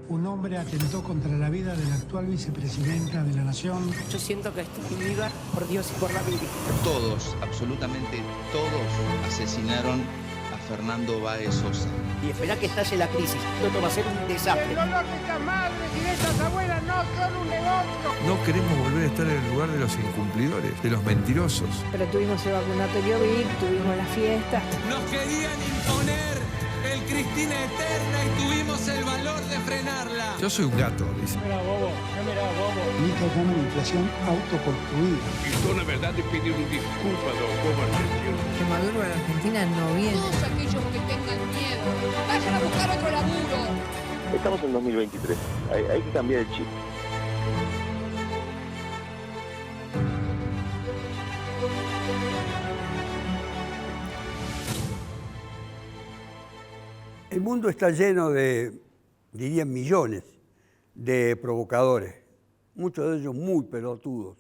Un hombre atentó contra la vida de la actual vicepresidenta de la Nación. Yo siento que estoy viva por Dios y por la Virgen. Todos, absolutamente todos, asesinaron a Fernando Báez Sosa. Y espera que estalle la crisis. Esto va a ser un desastre. El dolor de estas madres y de estas abuelas no son un negocio. No queremos volver a estar en el lugar de los incumplidores, de los mentirosos. Pero tuvimos el vacunatorio VIP, tuvimos la fiesta. Nos querían imponer el Cristina Eterna y tuvimos el valor de frenarla. Yo soy un gato, dice. Mira, bobo, Mito llama la inflación autoconstruida. Y son la verdad de pedir un disculpa a los gobernantes. Que Maduro en Argentina no viene. Todos aquellos que tengan miedo, vayan a buscar otro laburo. Estamos en 2023, hay que cambiar el chip. El mundo está lleno de, dirían millones, de provocadores, muchos de ellos muy pelotudos.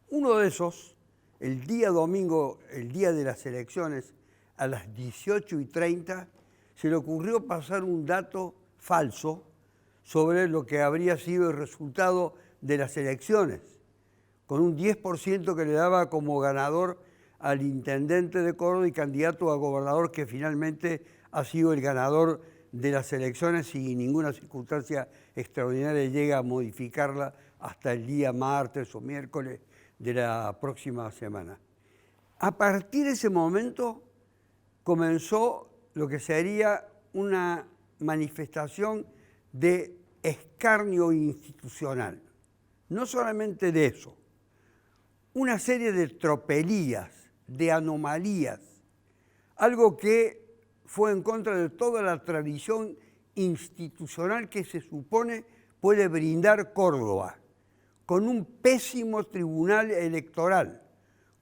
Uno de esos, el día domingo, el día de las elecciones, a las 18:30, se le ocurrió pasar un dato falso sobre lo que habría sido el resultado de las elecciones, con un 10% que le daba como ganador al intendente de Córdoba y candidato a gobernador, que finalmente ha sido el ganador de las elecciones y ninguna circunstancia extraordinaria llega a modificarla hasta el día martes o miércoles de la próxima semana. A partir de ese momento comenzó lo que sería una manifestación de escarnio institucional. No solamente de eso, una serie de tropelías, de anomalías, algo que fue en contra de toda la tradición institucional que se supone puede brindar Córdoba, con un pésimo tribunal electoral,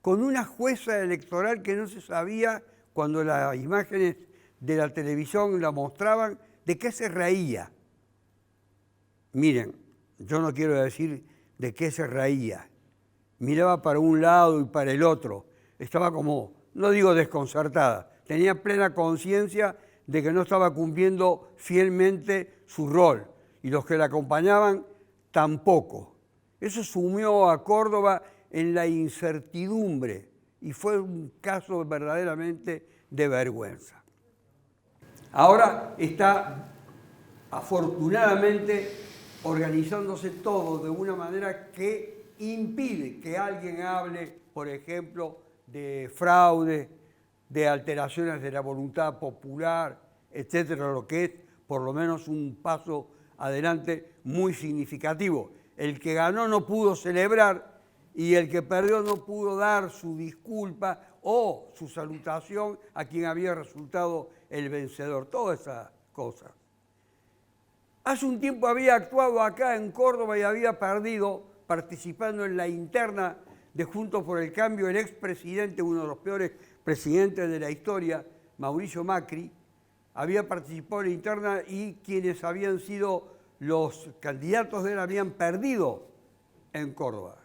con una jueza electoral que no se sabía, cuando las imágenes de la televisión la mostraban, de qué se reía. Miren, yo no quiero decir de qué se reía. Miraba para un lado y para el otro. Estaba como, no digo desconcertada, tenía plena conciencia de que no estaba cumpliendo fielmente su rol, y los que la acompañaban tampoco. Eso sumió a Córdoba en la incertidumbre y fue un caso verdaderamente de vergüenza. Ahora está, afortunadamente, organizándose todo de una manera que impide que alguien hable, por ejemplo, de fraude, de alteraciones de la voluntad popular, etcétera, lo que es por lo menos un paso adelante muy significativo. El que ganó no pudo celebrar y el que perdió no pudo dar su disculpa o su salutación a quien había resultado el vencedor. Todas esas cosas. Hace un tiempo había actuado acá en Córdoba y había perdido participando en la interna de Juntos por el Cambio el expresidente, uno de los peores presidentes de la historia, Mauricio Macri. Había participado en la interna y quienes habían sido los candidatos de él habían perdido en Córdoba.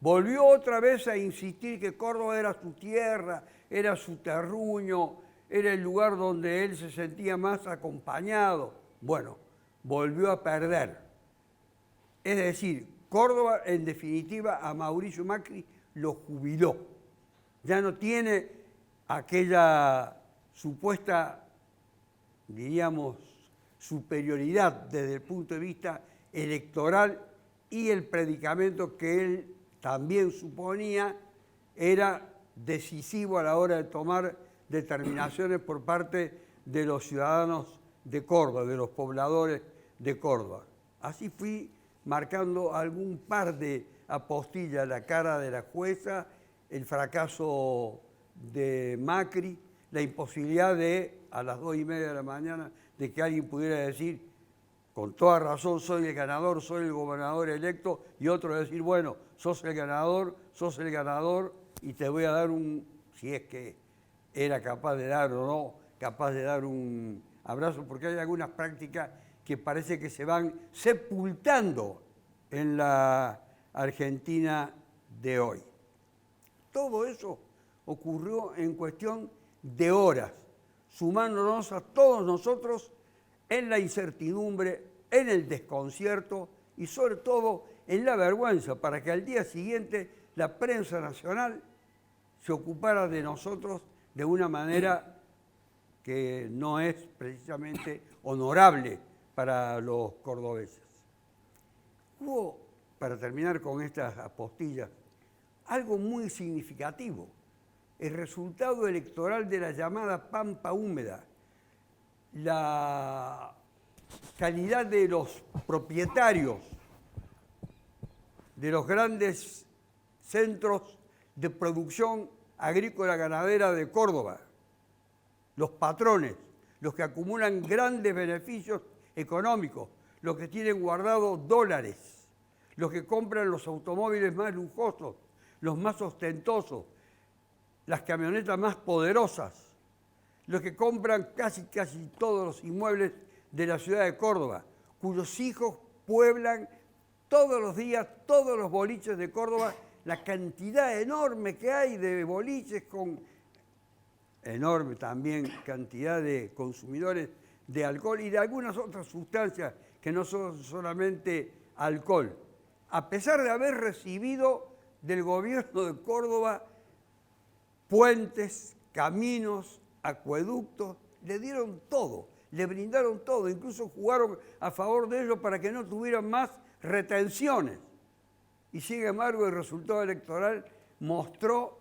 Volvió otra vez a insistir que Córdoba era su tierra, era su terruño, era el lugar donde él se sentía más acompañado. Bueno, volvió a perder. Es decir, Córdoba, en definitiva, a Mauricio Macri lo jubiló. Ya no tiene aquella supuesta, diríamos, superioridad desde el punto de vista electoral, y el predicamento que él también suponía era decisivo a la hora de tomar determinaciones por parte de los ciudadanos de Córdoba, de los pobladores de Córdoba. Así fui marcando algún par de apostillas, la cara de la jueza, el fracaso de Macri, la imposibilidad de, a las 2:30 de la mañana, de que alguien pudiera decir, con toda razón, soy el ganador, soy el gobernador electo, y otro decir, bueno, sos el ganador, y te voy a dar un, si es que era capaz de dar o no, capaz de dar un abrazo, porque hay algunas prácticas que parece que se van sepultando en la Argentina de hoy. Todo eso ocurrió en cuestión de horas, sumándonos a todos nosotros en la incertidumbre en el desconcierto y sobre todo en la vergüenza, para que al día siguiente la prensa nacional se ocupara de nosotros de una manera que no es precisamente honorable para los cordobeses. Hubo, para terminar con estas apostillas, algo muy significativo: el resultado electoral de la llamada Pampa Húmeda. La calidad de los propietarios de los grandes centros de producción agrícola ganadera de Córdoba, los patrones, los que acumulan grandes beneficios económicos, los que tienen guardados dólares, los que compran los automóviles más lujosos, los más ostentosos, las camionetas más poderosas, los que compran casi todos los inmuebles de la ciudad de Córdoba, cuyos hijos pueblan todos los días todos los boliches de Córdoba, la cantidad enorme que hay de boliches con enorme también cantidad de consumidores de alcohol y de algunas otras sustancias que no son solamente alcohol. A pesar de haber recibido del gobierno de Córdoba puentes, caminos, acueductos, le dieron todo, le brindaron todo, incluso jugaron a favor de ellos para que no tuvieran más retenciones. Y sin embargo el resultado electoral mostró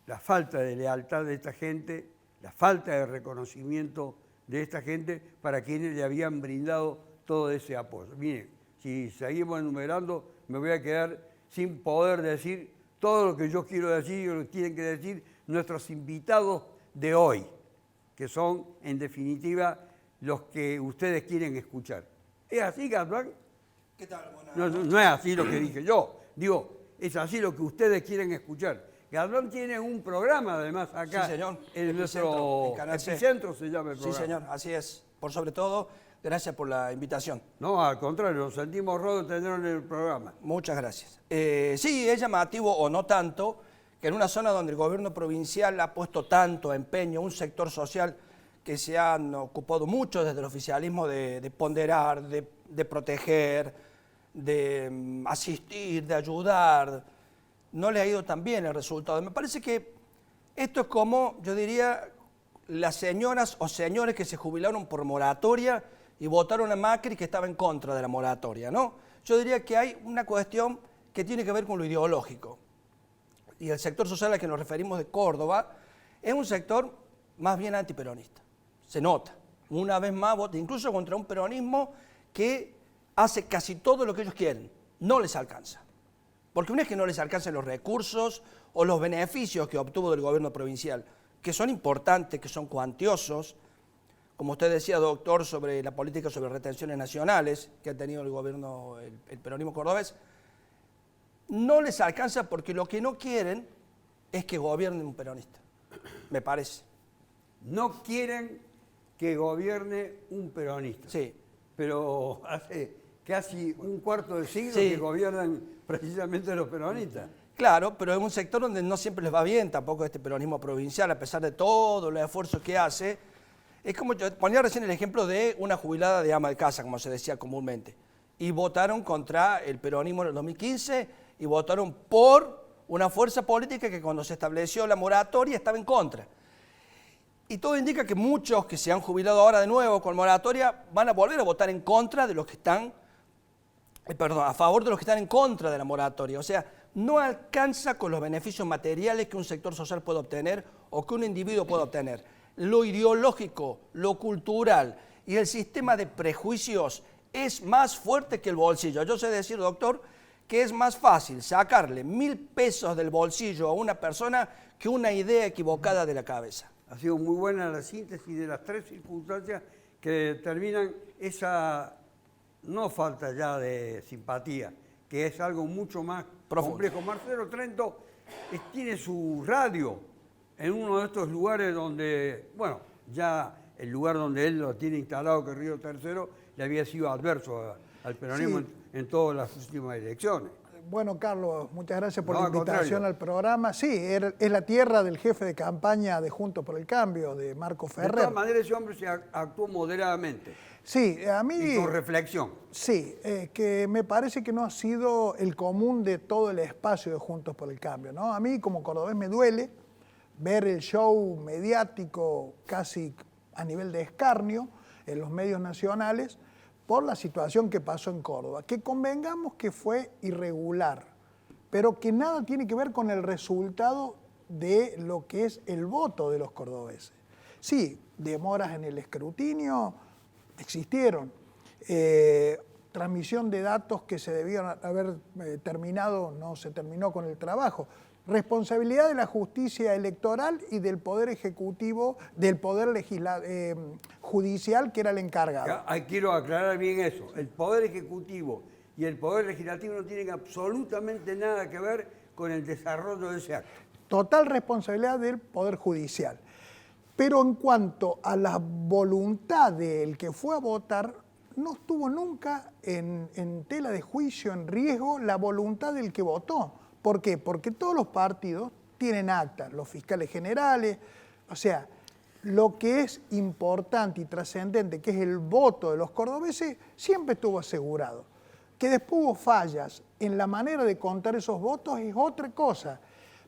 la falta de lealtad de esta gente, la falta de reconocimiento de esta gente para quienes le habían brindado todo ese apoyo. Miren, si seguimos enumerando, me voy a quedar sin poder decir todo lo que yo quiero decir y lo que tienen que decir nuestros invitados de hoy, que son, en definitiva, los que ustedes quieren escuchar. ¿Es así, Galván? ¿Qué tal? No es así lo que dije yo. Digo, es así lo que ustedes quieren escuchar. Galván tiene un programa, además, acá. Sí, señor. En nuestro Epicentro se llama el programa. Sí, señor, así es. Por sobre todo, gracias por la invitación. No, al contrario, nos sentimos honrados de tenerlo en el programa. Muchas gracias. Sí, es llamativo, o no tanto, que en una zona donde el gobierno provincial ha puesto tanto empeño, un sector social que se han ocupado mucho desde el oficialismo de ponderar, de proteger, de asistir, de ayudar, no le ha ido tan bien el resultado. Me parece que esto es como, yo diría, las señoras o señores que se jubilaron por moratoria y votaron a Macri que estaba en contra de la moratoria, ¿no? Yo diría que hay una cuestión que tiene que ver con lo ideológico. Y el sector social al que nos referimos de Córdoba es un sector más bien antiperonista. Se nota. Una vez más vota incluso contra un peronismo que hace casi todo lo que ellos quieren. No les alcanza. Porque una es que no les alcancen los recursos o los beneficios que obtuvo del gobierno provincial, que son importantes, que son cuantiosos, como usted decía, doctor, sobre la política sobre retenciones nacionales que ha tenido el gobierno, el peronismo cordobés, no les alcanza porque lo que no quieren es que gobierne un peronista, me parece. No quieren que gobierne un peronista. Sí. Pero hace casi un cuarto de siglo sí. que gobiernan precisamente los peronistas. Claro, pero es un sector donde no siempre les va bien tampoco este peronismo provincial, a pesar de todo el esfuerzo que hace. Es como yo ponía recién el ejemplo de una jubilada de ama de casa, como se decía comúnmente. Y votaron contra el peronismo en el 2015 y votaron por una fuerza política que cuando se estableció la moratoria estaba en contra. Y todo indica que muchos que se han jubilado ahora de nuevo con moratoria van a volver a votar en contra de los que están, a favor de los que están en contra de la moratoria. O sea, no alcanza con los beneficios materiales que un sector social puede obtener o que un individuo puede obtener. Lo ideológico, lo cultural y el sistema de prejuicios es más fuerte que el bolsillo. Yo sé decir, doctor, que es más fácil sacarle 1.000 pesos del bolsillo a una persona que una idea equivocada de la cabeza. Ha sido muy buena la síntesis de las tres circunstancias que determinan esa no falta ya de simpatía, que es algo mucho más complejo. Marcelo Trento tiene su radio en uno de estos lugares donde, bueno, ya el lugar donde él lo tiene instalado, que es Río Tercero, le había sido adverso al peronismo sí. en todas las últimas elecciones. Bueno, Carlos, muchas gracias por la invitación al programa. Sí, es la tierra del jefe de campaña de Juntos por el Cambio, de Marco Ferrer. De todas maneras, ese hombre se actuó moderadamente. Sí, a mí... Y tu reflexión. Sí, que me parece que no ha sido el común de todo el espacio de Juntos por el Cambio, ¿no? A mí como cordobés me duele ver el show mediático casi a nivel de escarnio en los medios nacionales por la situación que pasó en Córdoba, que convengamos que fue irregular, pero que nada tiene que ver con el resultado de lo que es el voto de los cordobeses. Sí, demoras en el escrutinio existieron, transmisión de datos que se debían haber terminado, no se terminó con el trabajo. Responsabilidad de la justicia electoral y del Poder Ejecutivo, del Poder Judicial, que era el encargado. Quiero aclarar bien eso. El Poder Ejecutivo y el Poder Legislativo no tienen absolutamente nada que ver con el desarrollo de ese acto. Total responsabilidad del Poder Judicial. Pero en cuanto a la voluntad del que fue a votar, no estuvo nunca en tela de juicio, en riesgo, la voluntad del que votó. ¿Por qué? Porque todos los partidos tienen actas, los fiscales generales, o sea, lo que es importante y trascendente, que es el voto de los cordobeses, siempre estuvo asegurado. Que después hubo fallas en la manera de contar esos votos es otra cosa,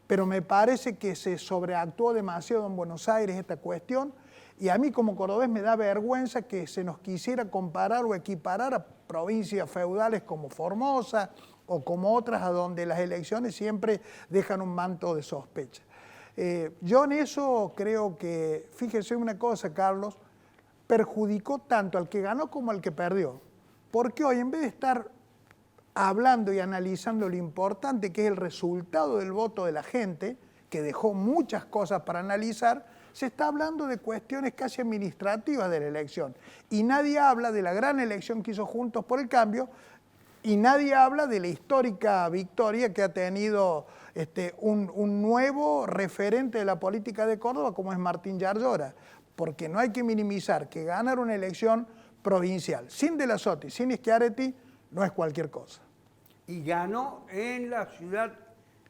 pero me parece que se sobreactuó demasiado en Buenos Aires esta cuestión, y a mí como cordobés me da vergüenza que se nos quisiera comparar o equiparar a provincias feudales como Formosa, o como otras a donde las elecciones siempre dejan un manto de sospecha. Yo en eso creo que, fíjese una cosa, Carlos, perjudicó tanto al que ganó como al que perdió. Porque hoy, en vez de estar hablando y analizando lo importante que es el resultado del voto de la gente, que dejó muchas cosas para analizar, se está hablando de cuestiones casi administrativas de la elección. Y nadie habla de la gran elección que hizo Juntos por el Cambio, y nadie habla de la histórica victoria que ha tenido un nuevo referente de la política de Córdoba, como es Martín Yarlora, porque no hay que minimizar que ganar una elección provincial sin De la Sota y sin Schiaretti no es cualquier cosa. Y ganó en la ciudad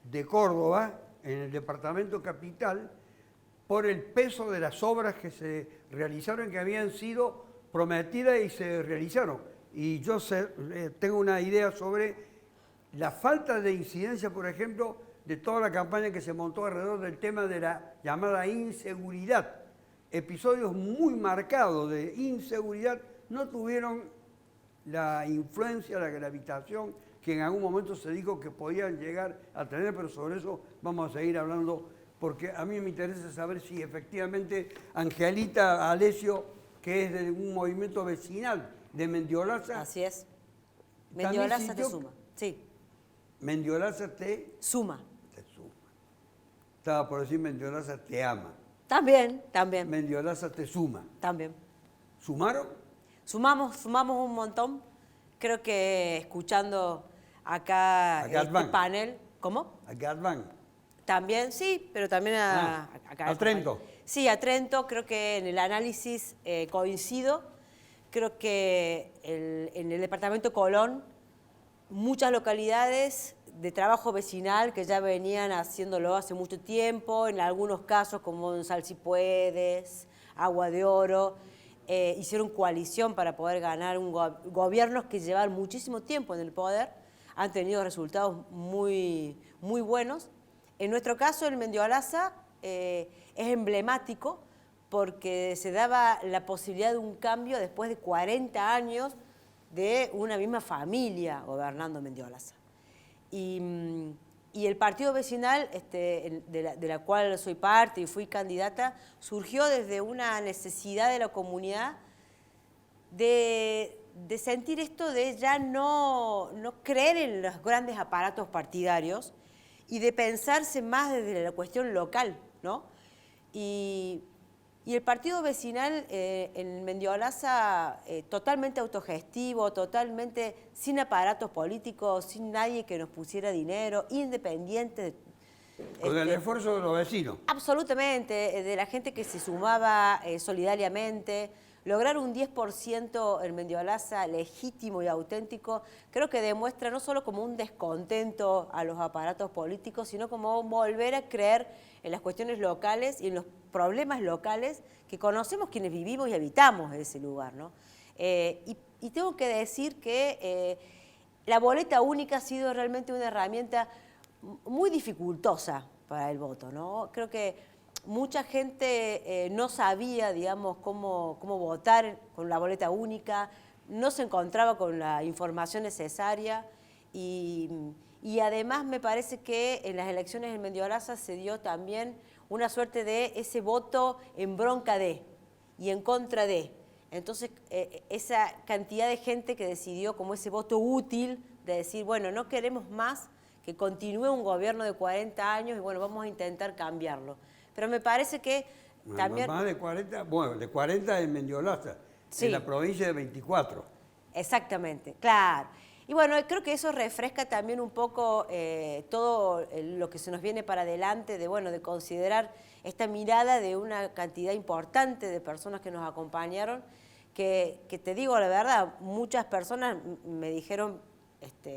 de Córdoba, en el departamento capital, por el peso de las obras que se realizaron, que habían sido prometidas y se realizaron. Y yo tengo una idea sobre la falta de incidencia, por ejemplo, de toda la campaña que se montó alrededor del tema de la llamada inseguridad. Episodios muy marcados de inseguridad no tuvieron la influencia, la gravitación que en algún momento se dijo que podían llegar a tener, pero sobre eso vamos a seguir hablando, porque a mí me interesa saber si efectivamente Angelita Alessio, que es de un movimiento vecinal de Mendiolaza. Así es. Mendiolaza te suma, sí. Mendiolaza te suma. Te suma. Estaba por decir Mendiolaza te ama. También, también. Mendiolaza te suma. También. ¿Sumaron? Sumamos un montón. Creo que escuchando acá este panel. ¿Cómo? A Gatván. También, sí, pero también a Trento. Sí, a Trento. Creo que en el análisis coincido. Creo que en el departamento Colón, muchas localidades de trabajo vecinal que ya venían haciéndolo hace mucho tiempo, en algunos casos como en Salsipuedes, Agua de Oro, hicieron coalición para poder ganar gobiernos que llevan muchísimo tiempo en el poder, han tenido resultados muy, muy buenos. En nuestro caso, el Mendiolaza es emblemático porque se daba la posibilidad de un cambio después de 40 años de una misma familia gobernando Mendiolaza. Y el partido vecinal, de la cual soy parte y fui candidata, surgió desde una necesidad de la comunidad de sentir esto de ya no creer en los grandes aparatos partidarios y de pensarse más desde la cuestión local, ¿no? Y el partido vecinal en Mendiolaza totalmente autogestivo, totalmente sin aparatos políticos, sin nadie que nos pusiera dinero, independiente. Con el esfuerzo de los vecinos. Absolutamente, de la gente que se sumaba solidariamente. Lograr un 10% en Mendiolaza legítimo y auténtico, creo que demuestra no solo como un descontento a los aparatos políticos, sino como volver a creer en las cuestiones locales y en los problemas locales que conocemos quienes vivimos y habitamos ese lugar, ¿no? Y tengo que decir que la boleta única ha sido realmente una herramienta muy dificultosa para el voto, ¿no? Creo que mucha gente no sabía, digamos, cómo votar con la boleta única, no se encontraba con la información necesaria y además me parece que en las elecciones en Mendiolaza se dio también una suerte de ese voto en bronca de y en contra de. Entonces, esa cantidad de gente que decidió como ese voto útil de decir, bueno, no queremos más que continúe un gobierno de 40 años y bueno, vamos a intentar cambiarlo. Pero me parece que también... Más de 40, bueno, de 40 en Mendiolaza, sí. En la provincia de 24. Exactamente, claro. Y bueno, creo que eso refresca también un poco todo lo que se nos viene para adelante, de, bueno, de considerar esta mirada de una cantidad importante de personas que nos acompañaron, que te digo la verdad, muchas personas me dijeron,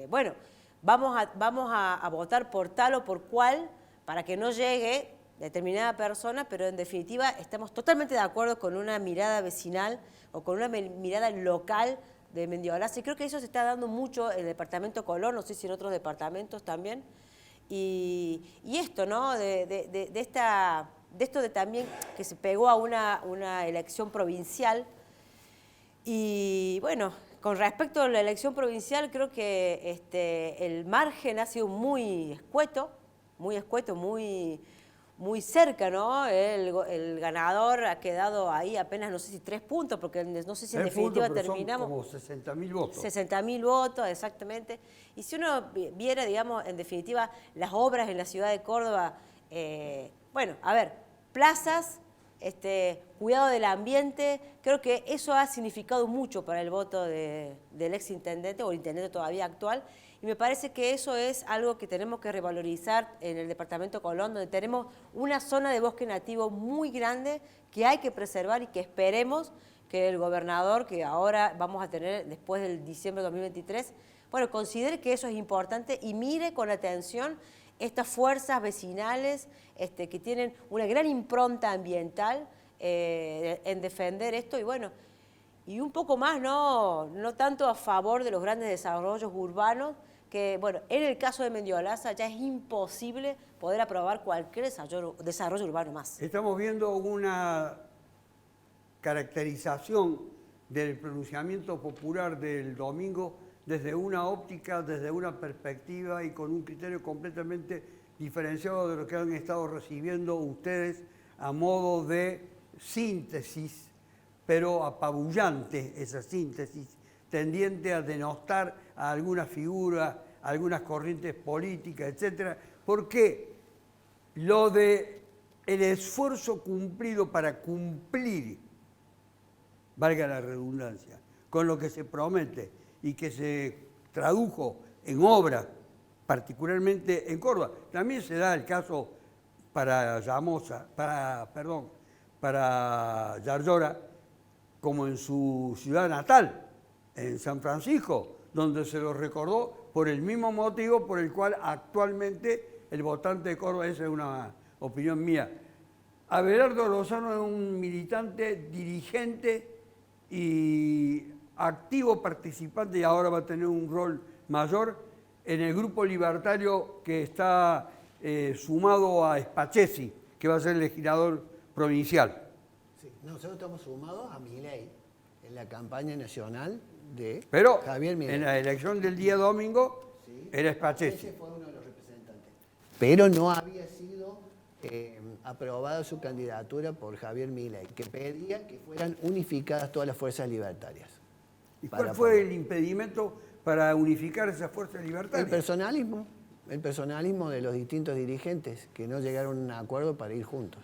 bueno, vamos a votar por tal o por cual para que no llegue determinada persona, pero en definitiva estamos totalmente de acuerdo con una mirada vecinal o con una mirada local de Mendiolaza, y creo que eso se está dando mucho en el departamento Colón, no sé si en otros departamentos también, y esto, ¿no? De esto de también que se pegó a una elección provincial, y bueno, con respecto a la elección provincial, creo que el margen ha sido muy escueto, muy cerca, ¿no? El ganador ha quedado ahí apenas, no sé si 3 puntos, porque no sé si en definitiva terminamos... Como 60.000 votos. 60.000 votos, exactamente. Y si uno viera, digamos, en definitiva, las obras en la ciudad de Córdoba, bueno, a ver, plazas, cuidado del ambiente, creo que eso ha significado mucho para el voto del exintendente o el intendente todavía actual. Y me parece que eso es algo que tenemos que revalorizar en el departamento Colón, donde tenemos una zona de bosque nativo muy grande que hay que preservar y que esperemos que el gobernador, que ahora vamos a tener después del diciembre de 2023, bueno, considere que eso es importante y mire con atención estas fuerzas vecinales que tienen una gran impronta ambiental en defender esto y bueno, y un poco más, no tanto a favor de los grandes desarrollos urbanos, que bueno, en el caso de Mendiolaza ya es imposible poder aprobar cualquier desarrollo urbano más. Estamos viendo una caracterización del pronunciamiento popular del domingo desde una óptica, desde una perspectiva y con un criterio completamente diferenciado de lo que han estado recibiendo ustedes a modo de síntesis, pero apabullante esa síntesis, tendiente a denostar a alguna figura, a algunas corrientes políticas, etcétera, porque lo de el esfuerzo cumplido para cumplir, valga la redundancia, con lo que se promete y que se tradujo en obra, particularmente en Córdoba. También se da el caso para Yarlora, como en su ciudad natal, en San Francisco, donde se lo recordó por el mismo motivo por el cual actualmente el votante de Córdoba, esa es una opinión mía. Abelardo Lozano es un militante, dirigente y activo participante, y ahora va a tener un rol mayor en el grupo libertario que está sumado a Spachesi, que va a ser legislador provincial. Sí, nosotros estamos sumados a Milei en la campaña nacional de Pero Javier Milei. En la elección del día domingo, sí, era Spachesi. Ese fue uno de los representantes. Pero no había sido aprobada su candidatura por Javier Milei, que pedía que fueran unificadas todas las fuerzas libertarias. ¿Y cuál fue el impedimento para unificar esas fuerzas libertarias? El personalismo de los distintos dirigentes que no llegaron a un acuerdo para ir juntos.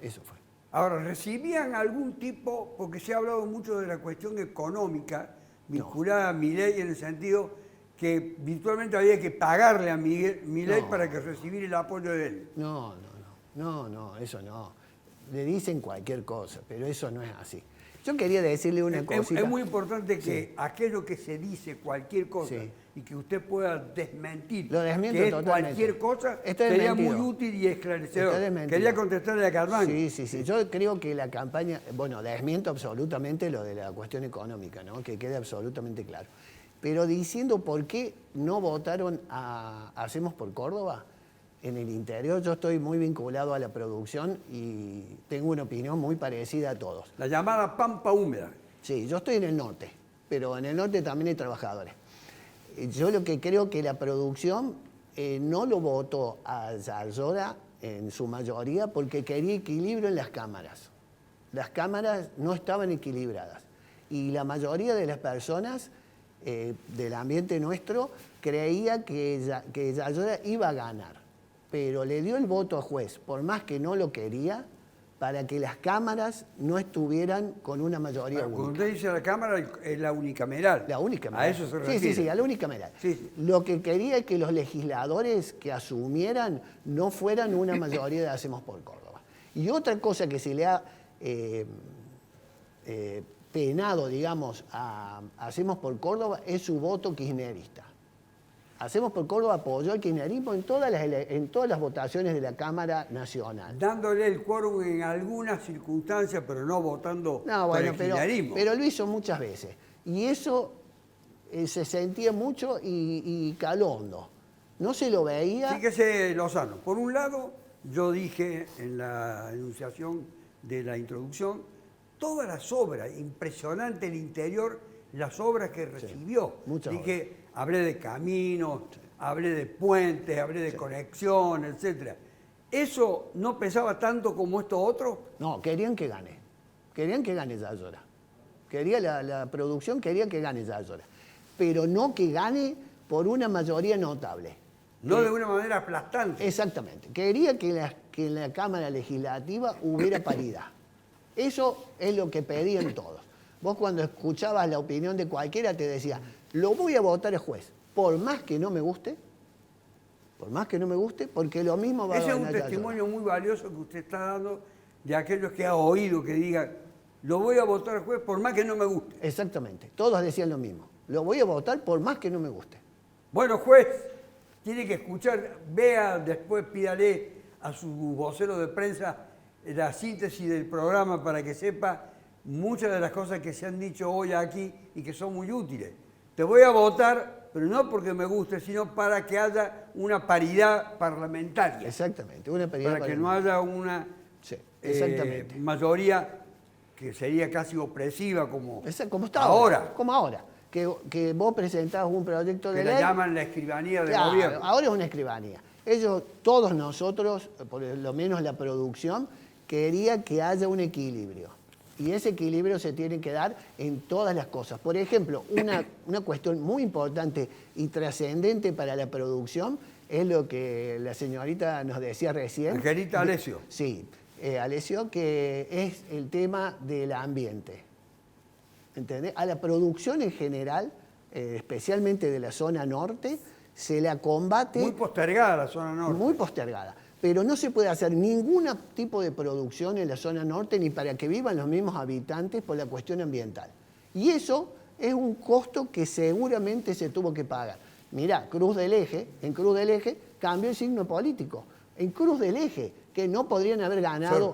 Eso fue. Ahora, ¿recibían algún tipo, porque se ha hablado mucho de la cuestión económica vinculada a Milei en el sentido que virtualmente había que pagarle a Milei para que recibiera el apoyo de él? No, eso no. Le dicen cualquier cosa, pero eso no es así. Yo quería decirle una cosita. Es muy importante que aquello que se dice, cualquier cosa, y que usted pueda desmentir Lo desmiento que totalmente. cualquier cosa Está sería desmentido. muy útil y esclarecedor. Está desmentido. Quería contestarle a Carván. Sí. Yo creo que la campaña, bueno, desmiento absolutamente lo de la cuestión económica, ¿no? Que quede absolutamente claro. Pero diciendo por qué no votaron a Hacemos por Córdoba, en el interior yo estoy muy vinculado a la producción y tengo una opinión muy parecida a todos. La llamada pampa húmeda. Sí, yo estoy en el norte, pero en el norte también hay trabajadores. Yo lo que creo que la producción no lo votó a Yayora en su mayoría porque quería equilibrio en las cámaras. Las cámaras no estaban equilibradas y la mayoría de las personas del ambiente nuestro creía que Yayora iba a ganar, pero le dio el voto a juez, por más que no lo quería, para que las cámaras no estuvieran con una mayoría única. Cuando usted dice la Cámara, es la unicameral. La unicameral. A eso se refiere. Sí, a la unicameral. Sí. Lo que quería es que los legisladores que asumieran no fueran una mayoría de Hacemos por Córdoba. Y otra cosa que se le ha penado, digamos, a Hacemos por Córdoba es su voto kirchnerista. Hacemos por Córdoba apoyó al kirchnerismo en todas las votaciones de la Cámara Nacional. Dándole el quórum en algunas circunstancias, pero no votando por el kirchnerismo. Pero lo hizo muchas veces. Y eso se sentía mucho y caló hondo. No se lo veía. Fíjese, Lozano, por un lado, yo dije en la enunciación de la introducción, todas las obras, impresionante el interior, las obras que recibió. Muchas dije, obras. Hablé de caminos, hablé de puentes, hablé de conexión, etc. ¿Eso no pesaba tanto como esto otro? No, querían que gane. Querían que gane Yayora. La producción quería que gane Yayora. Pero no que gane por una mayoría notable. No de una manera aplastante. Exactamente. Quería que en la Cámara Legislativa hubiera paridad. Eso es lo que pedían todos. Vos cuando escuchabas la opinión de cualquiera te decía, lo voy a votar al juez, por más que no me guste, porque lo mismo va a ganar. Ese es un testimonio muy valioso que usted está dando de aquellos que ha oído que digan, lo voy a votar al juez por más que no me guste. Exactamente, todos decían lo mismo, lo voy a votar por más que no me guste. Bueno, juez, tiene que escuchar, vea, después pídale a su vocero de prensa la síntesis del programa para que sepa muchas de las cosas que se han dicho hoy aquí y que son muy útiles. Te voy a votar, pero no porque me guste, sino para que haya una paridad parlamentaria. Exactamente, una paridad para que no haya una mayoría que sería casi opresiva como está ahora. Como ahora. Que vos presentás un proyecto de ley. Que la llaman la escribanía del gobierno. Ahora es una escribanía. Todos nosotros, por lo menos la producción, quería que haya un equilibrio. Y ese equilibrio se tiene que dar en todas las cosas. Por ejemplo, una cuestión muy importante y trascendente para la producción es lo que la señorita nos decía recién. Angelita Alessio. Sí, Alessio, que es el tema del ambiente. ¿Entendés? A la producción en general, especialmente de la zona norte, se la combate... Muy postergada la zona norte. Muy postergada. Pero no se puede hacer ningún tipo de producción en la zona norte ni para que vivan los mismos habitantes por la cuestión ambiental. Y eso es un costo que seguramente se tuvo que pagar. Mirá, en Cruz del Eje cambió el signo político. En Cruz del Eje, que no podrían haber ganado...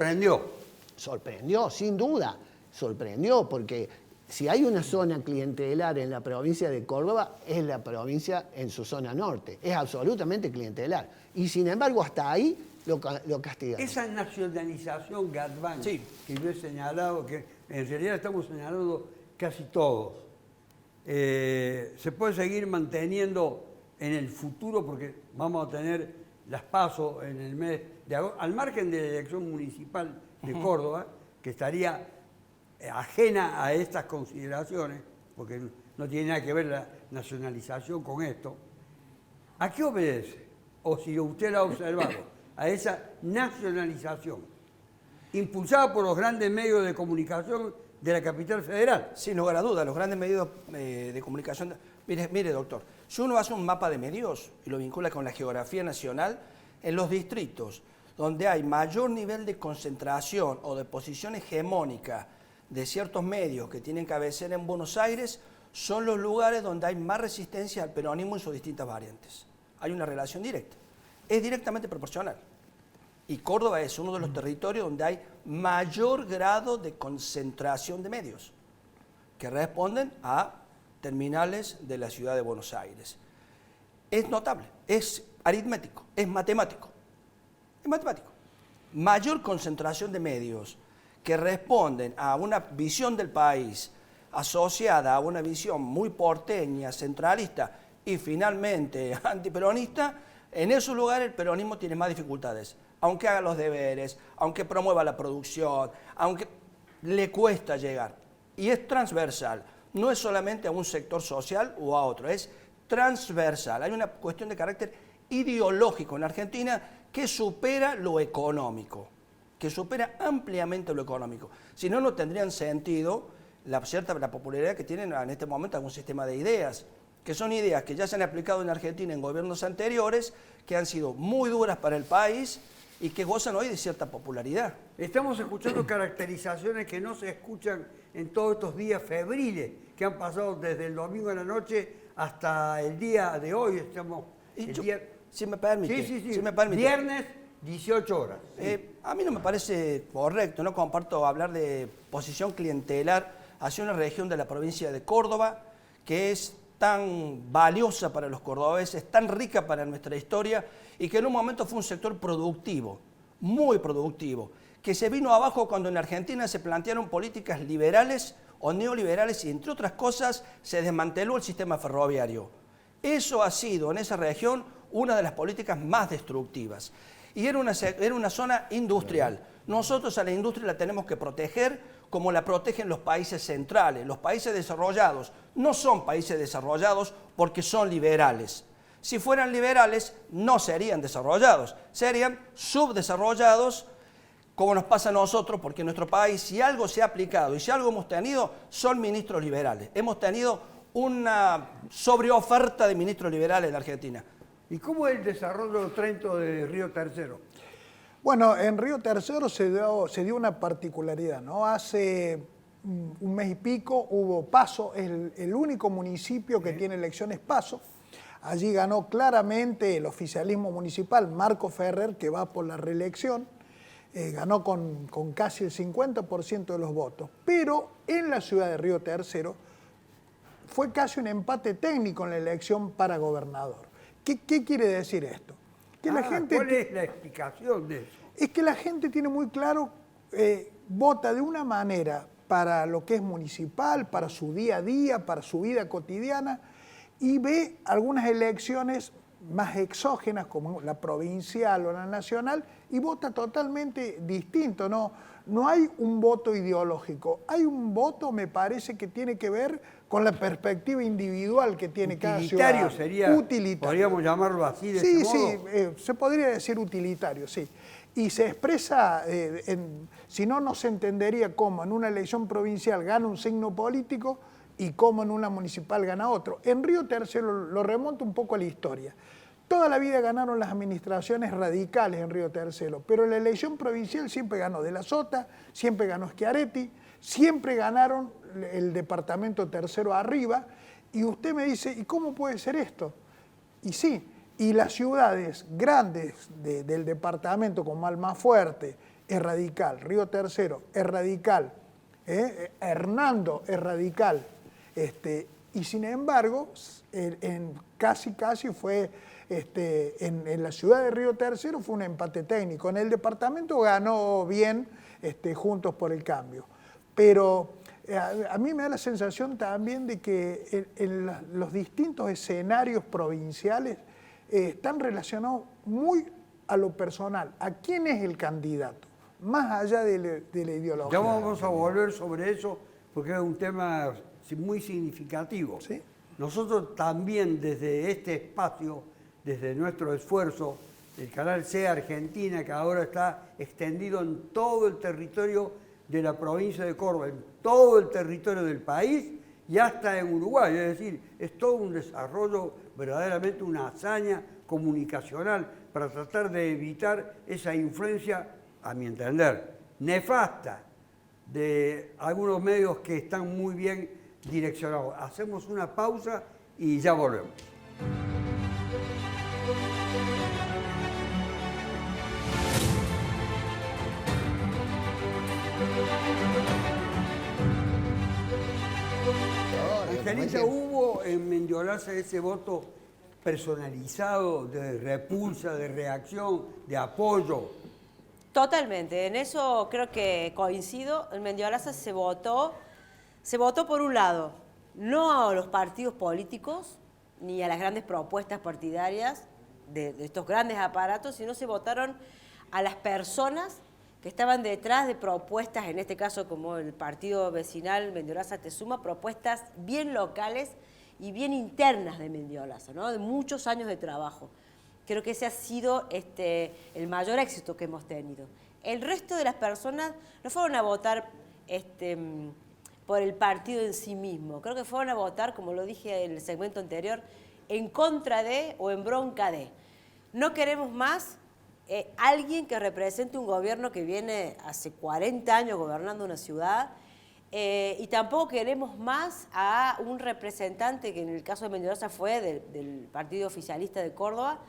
Sorprendió, sin duda. Sorprendió, porque si hay una zona clientelar en la provincia de Córdoba, es la provincia en su zona norte. Es absolutamente clientelar. Y sin embargo, hasta ahí lo castigan. Esa nacionalización, Gadvan, que yo he señalado, que en realidad estamos señalando casi todos, se puede seguir manteniendo en el futuro, porque vamos a tener las PASO en el mes de agosto, al margen de la elección municipal de Córdoba, que estaría ajena a estas consideraciones, porque no tiene nada que ver la nacionalización con esto. ¿A qué obedece? O si usted la ha observado, a esa nacionalización, impulsada por los grandes medios de comunicación de la capital federal. Sin lugar a dudas, los grandes medios de comunicación... Mire, doctor, si uno hace un mapa de medios y lo vincula con la geografía nacional, en los distritos donde hay mayor nivel de concentración o de posición hegemónica de ciertos medios que tienen cabecera en Buenos Aires, son los lugares donde hay más resistencia al peronismo en sus distintas variantes. Hay una relación directa. Es directamente proporcional. Y Córdoba es uno de los territorios donde hay mayor grado de concentración de medios, que responden a terminales de la ciudad de Buenos Aires. Es notable, es aritmético, es matemático. Es matemático. Mayor concentración de medios que responden a una visión del país asociada a una visión muy porteña, centralista y finalmente antiperonista, en esos lugares el peronismo tiene más dificultades. Aunque haga los deberes, aunque promueva la producción, aunque le cuesta llegar. Y es transversal, no es solamente a un sector social o a otro, es transversal. Hay una cuestión de carácter ideológico en Argentina que supera lo económico, que supera ampliamente lo económico. Si no, no tendrían sentido la popularidad que tienen en este momento algún sistema de ideas, que son ideas que ya se han aplicado en Argentina en gobiernos anteriores, que han sido muy duras para el país y que gozan hoy de cierta popularidad. Estamos escuchando caracterizaciones que no se escuchan en todos estos días febriles que han pasado desde el domingo en la noche hasta el día de hoy. Estamos si me permite. Sí. Si me permite. Viernes, 18 horas. A mí no me parece correcto, no comparto hablar de posición clientelar hacia una región de la provincia de Córdoba que es tan valiosa para los cordobeses, tan rica para nuestra historia y que en un momento fue un sector productivo, muy productivo, que se vino abajo cuando en Argentina se plantearon políticas liberales o neoliberales y entre otras cosas se desmanteló el sistema ferroviario. Eso ha sido en esa región una de las políticas más destructivas. Y era una zona industrial. Nosotros a la industria la tenemos que proteger como la protegen los países centrales. Los países desarrollados no son países desarrollados porque son liberales. Si fueran liberales no serían desarrollados, serían subdesarrollados como nos pasa a nosotros, porque en nuestro país si algo se ha aplicado y si algo hemos tenido son ministros liberales. Hemos tenido una sobreoferta de ministros liberales en Argentina. ¿Y cómo es el desarrollo del Trento de Río Tercero? Bueno, en Río Tercero se dio una particularidad, ¿no? Hace un mes y pico hubo PASO, es el único municipio que tiene elecciones PASO. Allí ganó claramente el oficialismo municipal, Marco Ferrer, que va por la reelección, ganó con casi el 50% de los votos. Pero en la ciudad de Río Tercero fue casi un empate técnico en la elección para gobernador. ¿Qué quiere decir esto? Que la gente, ¿cuál es la explicación de eso? Es que la gente tiene muy claro, vota de una manera para lo que es municipal, para su día a día, para su vida cotidiana, y ve algunas elecciones más exógenas como la provincial o la nacional y vota totalmente distinto. No hay un voto ideológico, hay un voto, me parece, que tiene que ver con la perspectiva individual que tiene cada ciudadano. Sería, utilitario. Podríamos llamarlo así de ese modo. Sí, se podría decir utilitario, sí. Y se expresa, si no, no se entendería cómo en una elección provincial gana un signo político y cómo en una municipal gana otro. En Río Tercero lo remonto un poco a la historia. Toda la vida ganaron las administraciones radicales en Río Tercero, pero en la elección provincial siempre ganó De la Sota, siempre ganó Schiaretti, siempre ganaron el departamento tercero arriba, y usted me dice, ¿y cómo puede ser esto? Y sí, y las ciudades grandes del departamento como Almafuerte es radical, Río Tercero es radical, Hernando es radical, y sin embargo, casi fue, en la ciudad de Río Tercero fue un empate técnico. En el departamento ganó bien Juntos por el Cambio. Pero a mí me da la sensación también de que en los distintos escenarios provinciales están relacionados muy a lo personal. ¿A quién es el candidato? Más allá de la ideología. Ya vamos a volver sobre eso porque es un tema muy significativo. ¿Sí? Nosotros también desde este espacio, desde nuestro esfuerzo, el canal C Argentina, que ahora está extendido en todo el territorio de la provincia de Córdoba, en todo el territorio del país y hasta en Uruguay. Es decir, es todo un desarrollo, verdaderamente una hazaña comunicacional para tratar de evitar esa influencia, a mi entender, nefasta de algunos medios que están muy bien direccionado. Hacemos una pausa y ya volvemos. Angelita, ¿hubo en Mendiolaza ese voto personalizado de repulsa, de reacción, de apoyo? Totalmente, en eso creo que coincido. En Mendiolaza se votó por un lado, no a los partidos políticos ni a las grandes propuestas partidarias de estos grandes aparatos, sino se votaron a las personas que estaban detrás de propuestas, en este caso como el partido vecinal Mendiolaza Te Suma, propuestas bien locales y bien internas de Mendiolaza, ¿no? De muchos años de trabajo. Creo que ese ha sido el mayor éxito que hemos tenido. El resto de las personas no fueron a votar por el partido en sí mismo. Creo que fueron a votar, como lo dije en el segmento anterior, en contra de o en bronca de. No queremos más alguien que represente un gobierno que viene hace 40 años gobernando una ciudad, y tampoco queremos más a un representante que en el caso de Mendiolaza fue del partido oficialista de Córdoba.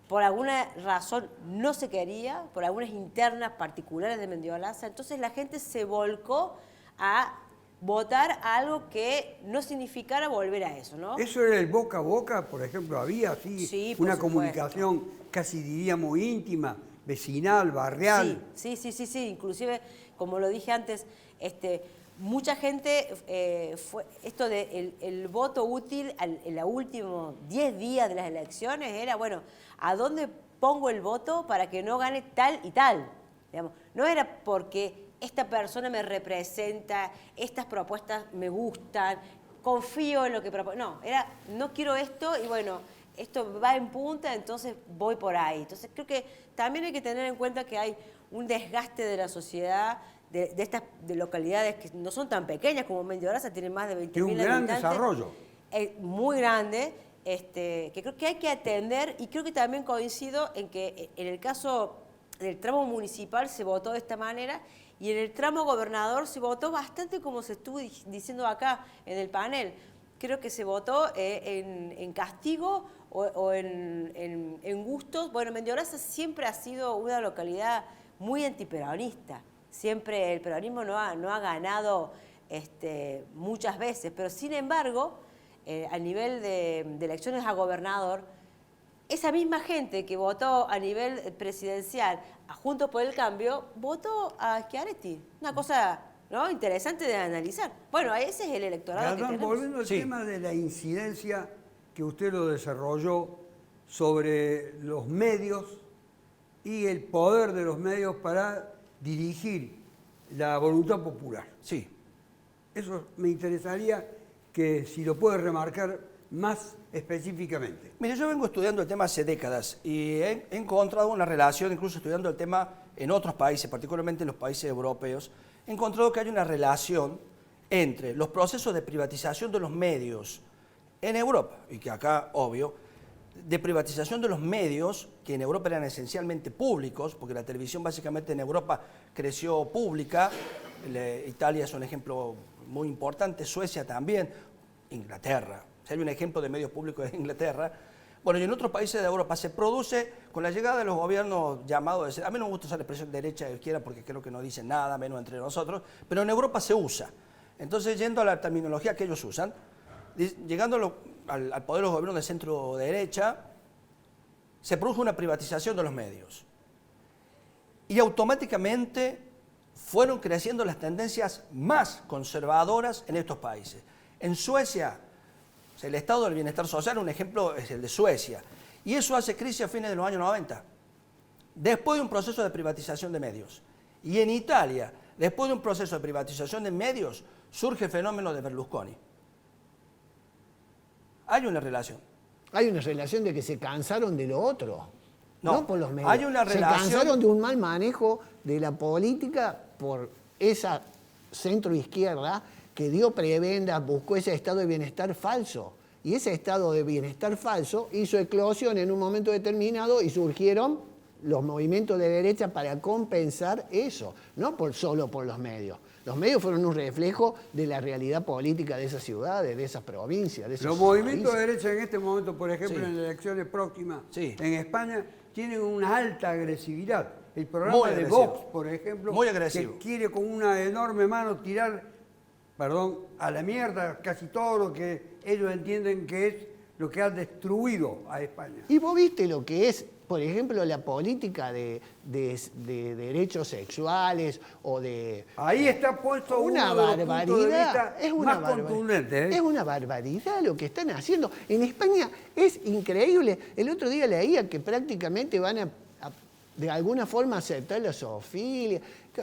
Por alguna razón no se quería, por algunas internas particulares de Mendiolaza. Entonces la gente se volcó a votar a algo que no significara volver a eso, ¿no? ¿Eso era el boca a boca, por ejemplo? ¿Había así sí, una supuesto. comunicación casi diríamos íntima, vecinal, barrial? Sí. Inclusive, como lo dije antes, mucha gente fue esto de el voto útil en los últimos 10 días de las elecciones era, bueno, ¿a dónde pongo el voto para que no gane tal y tal? Digamos, no era porque esta persona me representa, estas propuestas me gustan, confío en lo que propone. No, era no quiero esto y bueno, esto va en punta, entonces voy por ahí. Entonces creo que también hay que tener en cuenta que hay un desgaste de la sociedad, de estas localidades que no son tan pequeñas como Mendiolaza, tienen más de 20.000 habitantes. Y un gran desarrollo. Muy grande, que creo que hay que atender, y creo que también coincido en que en el caso del tramo municipal se votó de esta manera, y en el tramo gobernador se votó bastante como se estuvo diciendo acá en el panel. Creo que se votó en castigo o en gustos. Bueno, Mendiolaza siempre ha sido una localidad muy antiperonista. Siempre el peronismo no ha ganado muchas veces, pero sin embargo, a nivel de elecciones a gobernador, esa misma gente que votó a nivel presidencial a Juntos por el Cambio, votó a Schiaretti. Una cosa, ¿no?, interesante de analizar. Bueno, ese es el electorado que tenemos. Volviendo al tema de la incidencia que usted lo desarrolló sobre los medios y el poder de los medios para dirigir la voluntad popular. Sí. Eso me interesaría que si lo puede remarcar más específicamente. Mire, yo vengo estudiando el tema hace décadas y he encontrado una relación, incluso estudiando el tema en otros países, particularmente en los países europeos, he encontrado que hay una relación entre los procesos de privatización de los medios en Europa, y que acá, obvio, de privatización de los medios, que en Europa eran esencialmente públicos, porque la televisión básicamente en Europa creció pública, Italia es un ejemplo muy importante, Suecia también, Inglaterra. Si hay un ejemplo de medios públicos de Inglaterra. Bueno, y en otros países de Europa se produce con la llegada de los gobiernos llamados, a mí no me gusta usar la expresión derecha o izquierda porque creo que no dicen nada, menos entre nosotros, pero en Europa se usa. Entonces, yendo a la terminología que ellos usan, llegando al poder de los gobiernos de centro-derecha, se produjo una privatización de los medios. Y automáticamente fueron creciendo las tendencias más conservadoras en estos países. En Suecia, el estado del bienestar social, un ejemplo es el de Suecia. Y eso hace crisis a fines de los años 90, después de un proceso de privatización de medios. Y en Italia, después de un proceso de privatización de medios, surge el fenómeno de Berlusconi. Hay una relación. Hay una relación de que se cansaron de lo otro, no por los medios. Hay una relación. Se cansaron de un mal manejo de la política por esa centro-izquierda que dio prebendas, buscó ese estado de bienestar falso. Y ese estado de bienestar falso hizo eclosión en un momento determinado y surgieron los movimientos de derecha para compensar eso, no solo por los medios. Los medios fueron un reflejo de la realidad política de esas ciudades, de esas provincias. De esos los movimientos países. de derecha en este momento, por ejemplo, en las elecciones próximas en España, tienen una alta agresividad. El programa de Vox, por ejemplo, que quiere con una enorme mano tirar, a la mierda casi todo lo que ellos entienden que es lo que ha destruido a España. Y vos viste lo que es, por ejemplo, la política de derechos sexuales o de... Ahí está puesto una uno de los puntos de vista más contundentes. Es una barbaridad lo que están haciendo. En España es increíble. El otro día leía que prácticamente van a de alguna forma aceptar la zoofilia.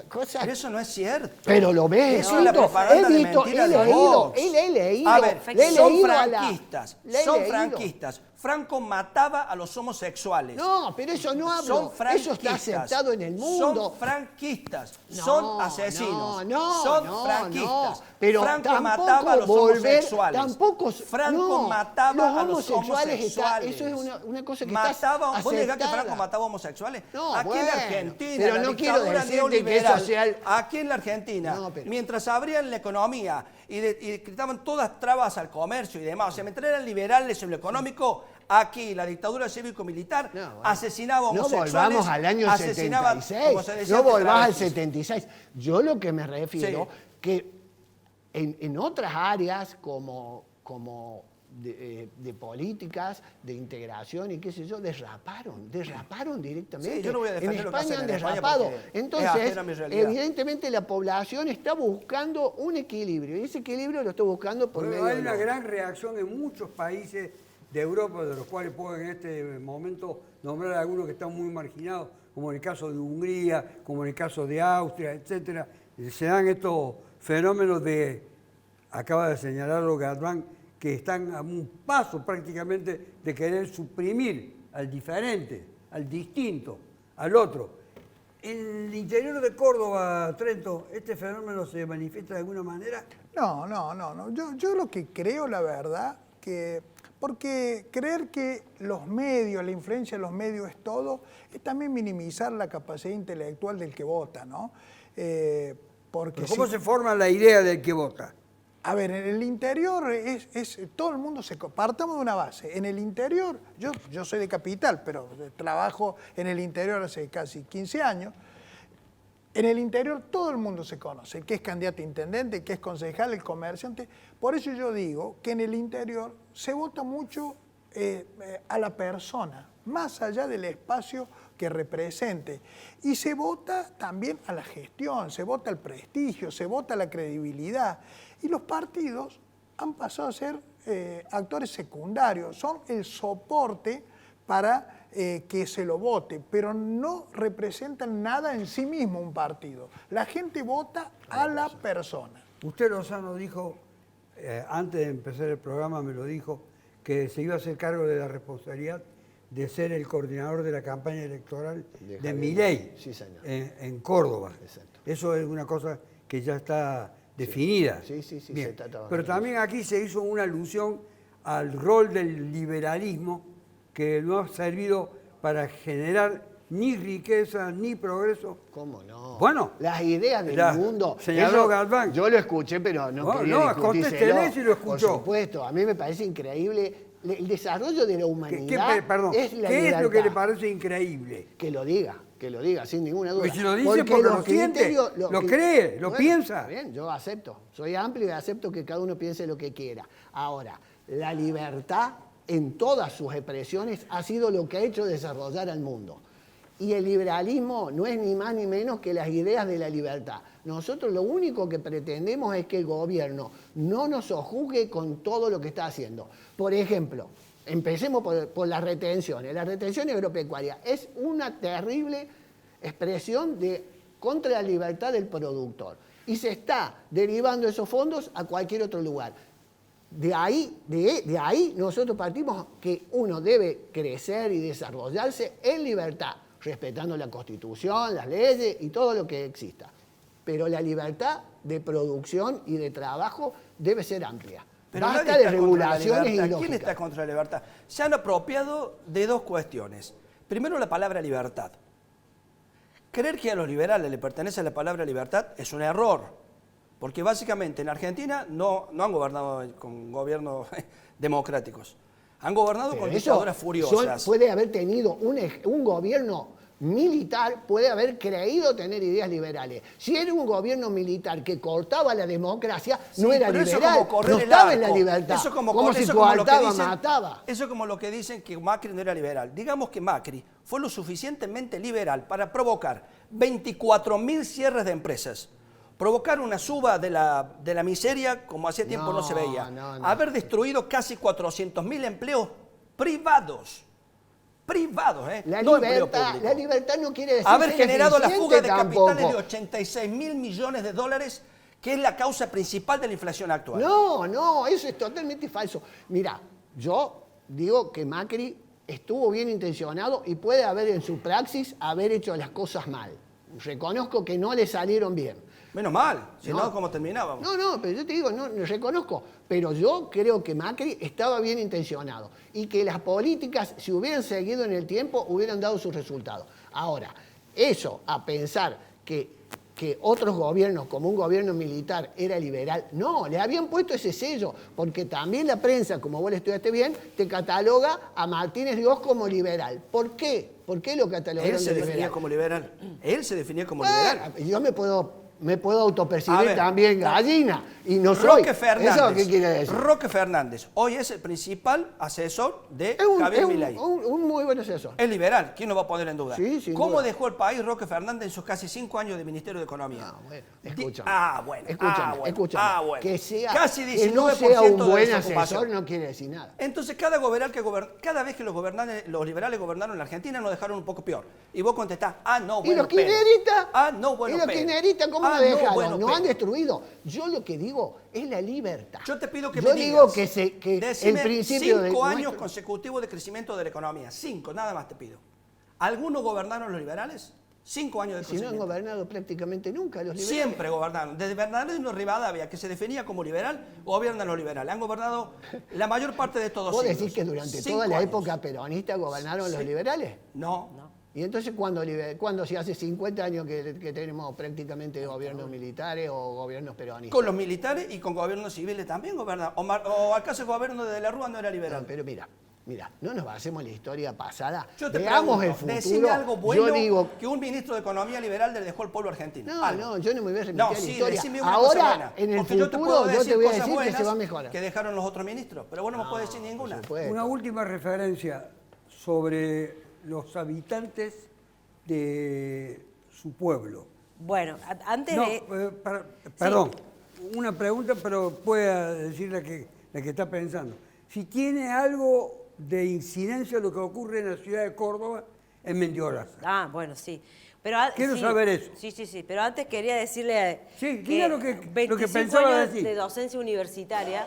Cosas. Pero eso no es cierto. Pero lo ves. Eso es la propaganda de mentira de Vox. He leído. A ver, son franquistas. Son franquistas. Franco mataba a los homosexuales. No, pero eso no hablo. Son franquistas. Eso está aceptado en el mundo. Son franquistas. Son asesinos. No, son franquistas. Pero Franco mataba a los homosexuales. Franco mataba a los homosexuales. Eso es una cosa que mataba. está ¿Vos negás que aceptada. Franco mataba a homosexuales? No, aquí en Argentina, pero la no quiero dictadura decirte que es social. Aquí en la Argentina, mientras abrían la economía y quitaban todas trabas al comercio y demás, o sea, mientras eran liberales en lo económico, aquí la dictadura cívico-militar asesinaba homosexuales. No volvamos al año 76. No volvás al 76. Yo lo que me refiero, que en otras áreas como de políticas, de integración y qué sé yo, derraparon directamente. Sí, yo no voy a defender en lo que España hacen han derrapado. Entonces, evidentemente la población está buscando un equilibrio, y ese equilibrio lo está buscando por medio de... Hay una gran reacción en muchos países de Europa, de los cuales puedo en este momento nombrar algunos que están muy marginados, como en el caso de Hungría, como en el caso de Austria, etcétera. Se dan estos fenómenos acaba de señalarlo Galván, que están a un paso prácticamente de querer suprimir al diferente, al distinto, al otro. En el interior de Córdoba, Trento, ¿este fenómeno se manifiesta de alguna manera? No. Yo lo que creo, la verdad, porque creer que los medios, la influencia de los medios es todo, es también minimizar la capacidad intelectual del que vota, ¿no? Porque ¿Cómo se forma la idea del que vota? A ver, en el interior todo el mundo partamos de una base. En el interior, yo soy de Capital, pero trabajo en el interior hace casi 15 años. En el interior todo el mundo se conoce, el que es candidato a intendente, el que es concejal, el comerciante. Por eso yo digo que en el interior se vota mucho a la persona, más allá del espacio que represente. Y se vota también a la gestión, se vota al prestigio, se vota a la credibilidad. Y los partidos han pasado a ser actores secundarios, son el soporte para que se lo vote, pero no representan nada en sí mismo un partido. La gente vota a la persona. Usted, Lozano, dijo, antes de empezar el programa me lo dijo, que se iba a hacer cargo de la responsabilidad de ser el coordinador de la campaña electoral de Milei en Córdoba. Exacto. Eso es una cosa que ya está definida. Sí. Bien. Pero también aquí se hizo una alusión al rol del liberalismo que no ha servido para generar ni riqueza ni progreso. ¿Cómo no? Bueno, las ideas del mundo. Señaló Galván. Yo lo escuché, pero no quería contéstele si lo escuchó. Por supuesto, a mí me parece increíble el desarrollo de la humanidad. ¿Qué es lo que le parece increíble? Que lo diga, sin ninguna duda. Pues si lo dice porque lo siente, lo cree, lo piensa. Bien, yo acepto. Soy amplio y acepto que cada uno piense lo que quiera. Ahora, la libertad en todas sus expresiones ha sido lo que ha hecho desarrollar al mundo. Y el liberalismo no es ni más ni menos que las ideas de la libertad. Nosotros lo único que pretendemos es que el gobierno no nos sojuzgue con todo lo que está haciendo. Por ejemplo, empecemos por las retenciones. La retención agropecuaria es una terrible expresión contra la libertad del productor. Y se está derivando esos fondos a cualquier otro lugar. De ahí nosotros partimos que uno debe crecer y desarrollarse en libertad, respetando la Constitución, las leyes y todo lo que exista. Pero la libertad de producción y de trabajo debe ser amplia. Pero basta de regulaciones ilógicas. ¿Quién está contra la libertad? Se han apropiado de dos cuestiones. Primero, la palabra libertad. Creer que a los liberales le pertenece la palabra libertad es un error, porque básicamente en Argentina no han gobernado con gobiernos democráticos, han gobernado con dictaduras furiosas. Puede haber tenido un gobierno militar, puede haber creído tener ideas liberales. Si era un gobierno militar que cortaba la democracia, no era liberal, no estaba en la libertad. Eso como si mataba. Eso es como lo que dicen que Macri no era liberal. Digamos que Macri fue lo suficientemente liberal para provocar 24.000 cierres de empresas, provocar una suba de la miseria como hacía tiempo no se veía, haber destruido casi 400.000 empleos privados. La no libertad no quiere decir haber ser generado la fuga de tampoco. capitales de 86.000 millones de dólares, que es la causa principal de la inflación actual. No, eso es totalmente falso. Mira, yo digo que Macri estuvo bien intencionado y puede haber en su praxis haber hecho las cosas mal. Reconozco que no le salieron bien. Menos mal, si no, ¿cómo terminábamos? No, pero yo te digo, no reconozco. Pero yo creo que Macri estaba bien intencionado y que las políticas, si hubieran seguido en el tiempo, hubieran dado sus resultados. Ahora, eso a pensar que otros gobiernos, como un gobierno militar, era liberal, no, le habían puesto ese sello, porque también la prensa, como vos le estudiaste bien, te cataloga a Martínez Dios como liberal. ¿Por qué? ¿Por qué lo catalogaron Él se de definía liberal? como liberal. Él se definía como liberal. Yo me puedo autopercibir también gallina y no soy. Roque Fernández. ¿Eso qué quiere decir? Roque Fernández hoy es el principal asesor de Javier Milei. Un muy buen asesor. Es liberal, ¿quién lo va a poner en duda? Sí, sin ¿Cómo duda. dejó el país Roque Fernández en sus casi 5 años de Ministerio de Economía? Escúchame. Que sea, casi 19% que no sea un de buen desocupación. asesor no quiere decir nada. Entonces, cada vez que los liberales gobernaron en la Argentina, nos dejaron un poco peor. Y vos contestás, bueno, ¿Y los kirchneristas? bueno, ¿Y los kirchneristas cómo lo dejaron? bueno, no han destruido. Yo lo que digo es la libertad. Yo te pido que Yo me digo digas, que decime el principio 5 de años consecutivos de crecimiento de la economía. 5, nada más te pido. ¿Algunos gobernaron los liberales? 5 años de Si no crecimiento. han gobernado prácticamente nunca los liberales. Siempre gobernaron. Desde Bernardino Rivadavia, que se definía como liberal, gobiernan los liberales. Han gobernado la mayor parte de estos ¿Vos siglos. decís que durante 5 toda la años. época peronista gobernaron los liberales? No. ¿Y entonces cuándo si hace 50 años que tenemos prácticamente gobiernos militares o gobiernos peronistas? Con los militares y con gobiernos civiles también gobernaron. ¿O acaso el gobierno de la Rúa no era liberal? No, pero mira, no nos basemos en la historia pasada. Yo te Veamos pregunto, el futuro. decime algo bueno yo digo, que un ministro de Economía liberal le dejó al pueblo argentino. No, yo no me voy a remitir a la historia. Decime una cosa buena, ahora, en el porque futuro, yo te voy a cosas decir que buenas se va a mejorar. que dejaron los otros ministros, pero vos no me podés decir ninguna. Una última referencia sobre los habitantes de su pueblo. Bueno, antes de... Perdón, una pregunta, pero pueda decir la que está pensando. Si tiene algo de incidencia lo que ocurre en la ciudad de Córdoba, en Mendiolaza. Bueno, sí. Pero, Quiero saber eso. Sí, pero antes quería decirle diga lo que 25 pensaba años decir. de docencia universitaria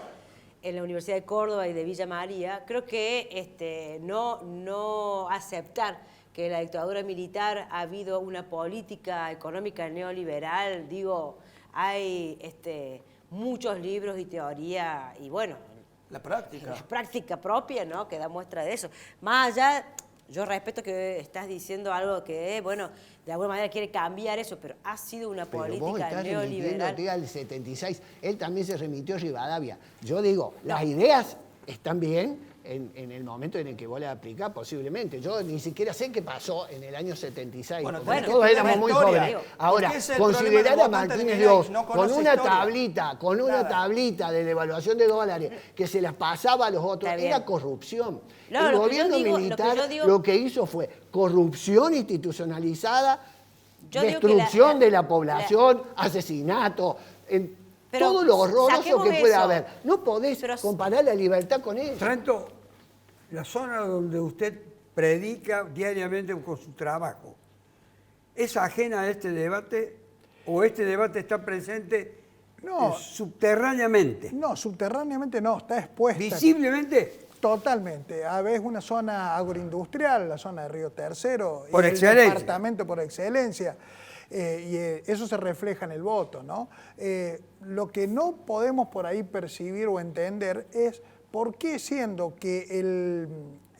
en la Universidad de Córdoba y de Villa María, creo que no aceptar que en la dictadura militar ha habido una política económica neoliberal, hay muchos libros y teoría, y bueno, la práctica propia, ¿no?, que da muestra de eso. Más allá, yo respeto que estás diciendo algo que, bueno, de alguna manera quiere cambiar eso, pero ha sido una política neoliberal. Vos al 76, él también se remitió a Rivadavia. Yo digo, las ideas están bien en el momento en el que vos las aplicás, posiblemente. Yo ni siquiera sé qué pasó en el año 76, porque todos éramos muy jóvenes. Ahora, considerar a Martínez Dios con una tablita de la evaluación de dólares que se las pasaba a los otros, era corrupción. El gobierno militar lo que hizo fue corrupción institucionalizada, destrucción de la población, asesinato, todo lo horroroso que pueda haber. No podés comparar la libertad con eso. Trento, la zona donde usted predica diariamente con su trabajo, ¿es ajena a este debate o este debate está presente subterráneamente? No, subterráneamente no, está expuesta. ¿Visiblemente? Totalmente. Es una zona agroindustrial, la zona de Río Tercero. Por excelencia. El departamento por excelencia. Y eso se refleja en el voto, ¿no? Lo que no podemos por ahí percibir o entender es por qué, siendo que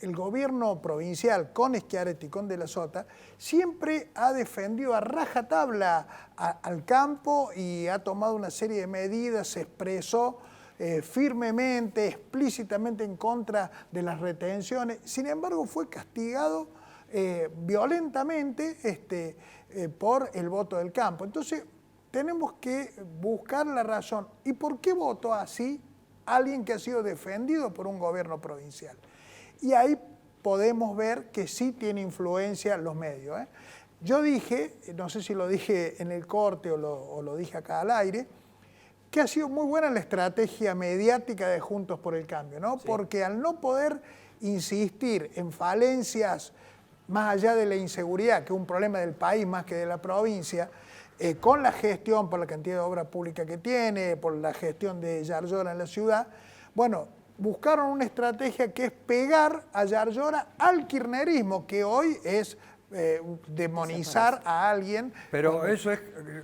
el gobierno provincial con Schiaretti y con De la Sota siempre ha defendido a rajatabla al campo y ha tomado una serie de medidas, se expresó firmemente, explícitamente en contra de las retenciones. Sin embargo, fue castigado violentamente por el voto del campo. Entonces, tenemos que buscar la razón. ¿Y por qué votó así alguien que ha sido defendido por un gobierno provincial? Y ahí podemos ver que sí tiene influencia los medios. Yo dije, no sé si lo dije en el corte o lo dije acá al aire, que ha sido muy buena la estrategia mediática de Juntos por el Cambio, ¿no? Sí. Porque al no poder insistir en falencias más allá de la inseguridad, que es un problema del país más que de la provincia, con la gestión, por la cantidad de obra pública que tiene, por la gestión de Yarlora en la ciudad, bueno, buscaron una estrategia que es pegar a Yarlora al kirchnerismo, que hoy es demonizar a alguien. Pero eso es,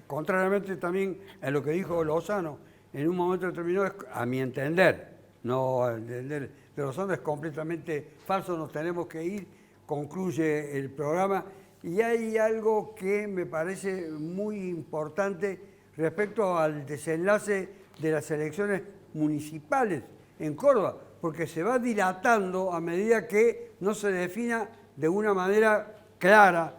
contrariamente también a lo que dijo Lozano, en un momento determinado, a mi entender, no a entender de Lozano, es completamente falso, nos tenemos que ir, concluye el programa, y hay algo que me parece muy importante respecto al desenlace de las elecciones municipales en Córdoba, porque se va dilatando a medida que no se defina de una manera clara,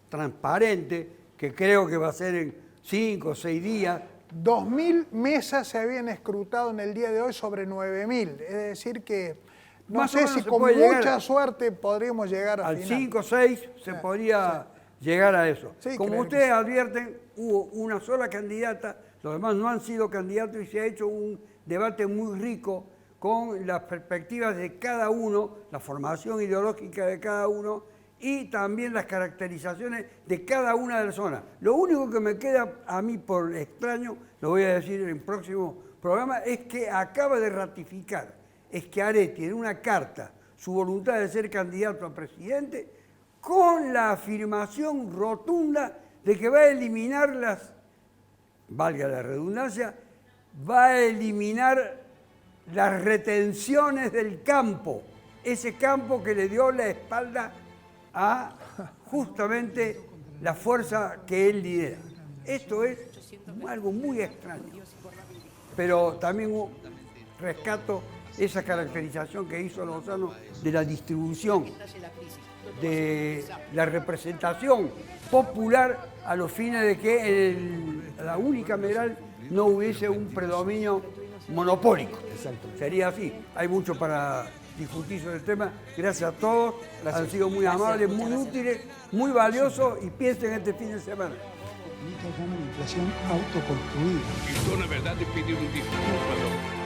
transparente, que creo que va a ser en 5 o 6 días. 2.000 mesas se habían escrutado en el día de hoy sobre 9.000. Es decir que no sé si con mucha suerte podríamos llegar al final. 5 o 6 se podría llegar a eso. Sí, como ustedes advierten, hubo una sola candidata, los demás no han sido candidatos y se ha hecho un debate muy rico con las perspectivas de cada uno, la formación ideológica de cada uno y también las caracterizaciones de cada una de las zonas. Lo único que me queda a mí por extraño, lo voy a decir en el próximo programa, es que acaba de ratificar Schiaretti en una carta su voluntad de ser candidato a presidente con la afirmación rotunda de que va a eliminar valga la redundancia, va a eliminar las retenciones del campo, ese campo que le dio la espalda a justamente la fuerza que él lidera. Esto es algo muy extraño, pero también rescato esa caracterización que hizo Lozano de la distribución, de la representación popular a los fines de que en la unicameral no hubiese un predominio monopólico. Exacto. Sería así. Hay mucho para discutir sobre el tema. Gracias a todos. Gracias. Han sido muy amables, muy útiles, muy valiosos y piensen este fin de semana. Una inflación autoconstruida. Y son la verdad de pedir un disculpa,